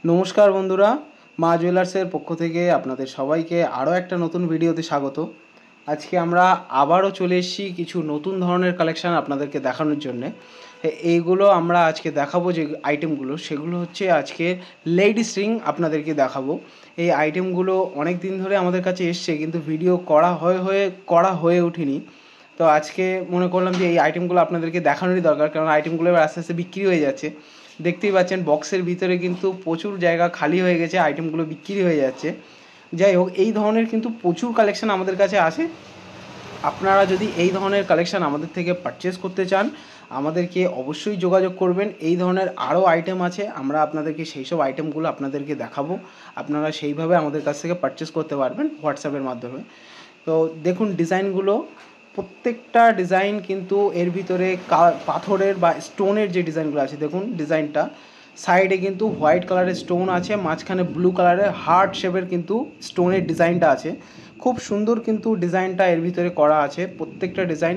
नमस्कार बंधुरा मा जुएलार्सের পক্ষ থেকে আপনাদের সবাইকে আরও একটা নতুন ভিডিওতে স্বাগত। আজকে আমরা আবারও চলে এসেছি কিছু নতুন ধরনের কালেকশন আপনাদেরকে দেখানোর জন্য। এইগুলো আমরা আজকে দেখাবো যে আইটেমগুলো সেগুলো হচ্ছে আজকে লেডিস রিং আপনাদেরকে দেখাবো। এই আইটেমগুলো অনেক দিন ধরে আমাদের কাছে এসছে কিন্তু ভিডিও করা হয়ে ওঠেনি। তো আজকে মনে করলাম যে এই আইটেমগুলো আপনাদেরকে দেখানোরই দরকার, কারণ আইটেমগুলো এবার আস্তে আস্তে বিক্রি হয়ে যাচ্ছে। দেখতেই পাচ্ছেন বক্সের ভিতরে কিন্তু প্রচুর জায়গা খালি হয়ে গেছে, আইটেমগুলো বিক্রি হয়ে যাচ্ছে। যাই হোক, এই ধরনের কিন্তু প্রচুর কালেকশান আমাদের কাছে আছে। আপনারা যদি এই ধরনের কালেকশান আমাদের থেকে পারচেস করতে চান আমাদেরকে অবশ্যই যোগাযোগ করবেন। এই ধরনের আরও আইটেম আছে, আমরা আপনাদেরকে সেই সব আইটেমগুলো আপনাদেরকে দেখাবো। আপনারা সেইভাবে আমাদের কাছ থেকে পারচেস করতে পারবেন হোয়াটসঅ্যাপের মাধ্যমে। তো দেখুন ডিজাইনগুলো, প্রত্যেকটা ডিজাইন কিন্তু এর ভিতরে পাথরের বা স্টোনের যে ডিজাইনগুলো আছে, দেখুন ডিজাইনটা সাইডে কিন্তু হোয়াইট কালারের স্টোন আছে, মাঝখানে ব্লু কালারের হার্ট শেপের কিন্তু স্টোনের ডিজাইনটা আছে। খুব সুন্দর কিন্তু ডিজাইনটা এর ভিতরে করা আছে। প্রত্যেকটা ডিজাইন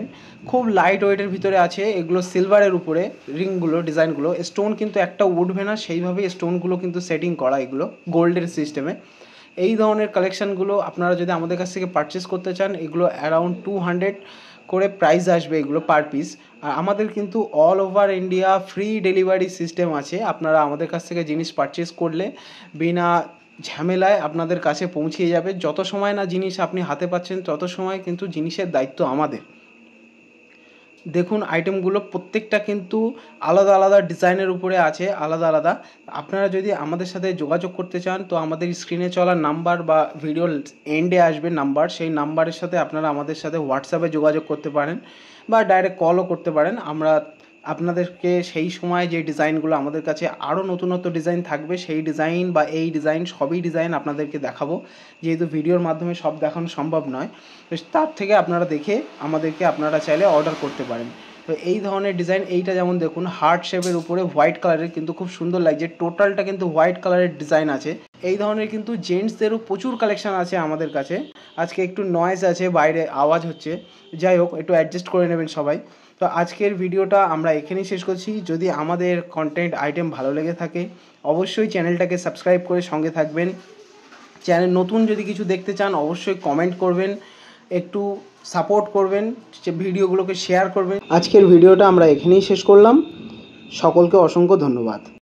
খুব লাইট ওয়েটের ভিতরে আছে। এগুলো সিলভারের উপরে রিংগুলো, ডিজাইনগুলো, স্টোন কিন্তু একটা উঠবে না, সেইভাবেই স্টোনগুলো কিন্তু সেটিং করা, এগুলো গোল্ডের সিস্টেমে। এই ধরনের কালেকশানগুলো আপনারা যদি আমাদের কাছ থেকে পারচেস করতে চান এগুলো অ্যারাউন্ড 200 করে প্রাইস আসবে এগুলো পার পিস। আর আমাদের কিন্তু all over India free delivery system আছে। আপনারা আমাদের কাছ থেকে জিনিস পারচেস করলে বিনা ঝামেলায় আপনাদের কাছে পৌঁছিয়ে যাবে। যত সময় না জিনিস আপনি হাতে পাচ্ছেন তত সময় কিন্তু জিনিসের দায়িত্ব আমাদের। দেখুন আইটেমগুলো প্রত্যেকটা কিন্তু আলাদা আলাদা ডিজাইনের উপরে আছে, আলাদা আলাদা। আপনারা যদি আমাদের সাথে যোগাযোগ করতে চান তো আমাদের স্ক্রিনে চলা নাম্বার বা ভিডিওর এন্ডে আসবে নাম্বার, সেই নাম্বারের সাথে আপনারা আমাদের সাথে হোয়াটসঅ্যাপে যোগাযোগ করতে পারেন বা ডাইরেক্ট কলও করতে পারেন। আমরা আপনাদেরকে সেই সময় যে ডিজাইনগুলো আমাদের কাছে আরও নতুনত্ব ডিজাইন থাকবে সেই ডিজাইন বা এই ডিজাইন সবই ডিজাইন আপনাদেরকে দেখাবো, যেহেতু ভিডিওর মাধ্যমে সব দেখানো সম্ভব নয়। তো তার থেকে আপনারা দেখে আমাদেরকে আপনারা চাইলে অর্ডার করতে পারেন। তো এই ধরনের ডিজাইন, এইটা যেমন দেখুন হার্ট শেপের উপরে হোয়াইট কালারের কিন্তু খুব সুন্দর লাগছে, টোটালটা কিন্তু হোয়াইট কালারের ডিজাইন আছে। এই ধরনের কিন্তু জেন্টসদেরও প্রচুর কালেকশান আছে আমাদের কাছে। আজকে একটু নয়েজ আছে, বাইরে আওয়াজ হচ্ছে, যাই হোক একটু অ্যাডজাস্ট করে নেবেন সবাই। তো আজকের ভিডিওটা আমরা এখানেই শেষ করছি। যদি আমাদের কন্টেন্ট আইটেম ভালো লেগে থাকে অবশ্যই চ্যানেলটাকে সাবস্ক্রাইব করে সঙ্গে থাকবেন। চ্যানেল নতুন যদি কিছু দেখতে চান অবশ্যই কমেন্ট করবেন, একটু সাপোর্ট করবেন, ভিডিওগুলোকে শেয়ার করবেন। আজকের ভিডিওটা আমরা এখানেই শেষ করলাম। সকলকে অসংখ্য ধন্যবাদ।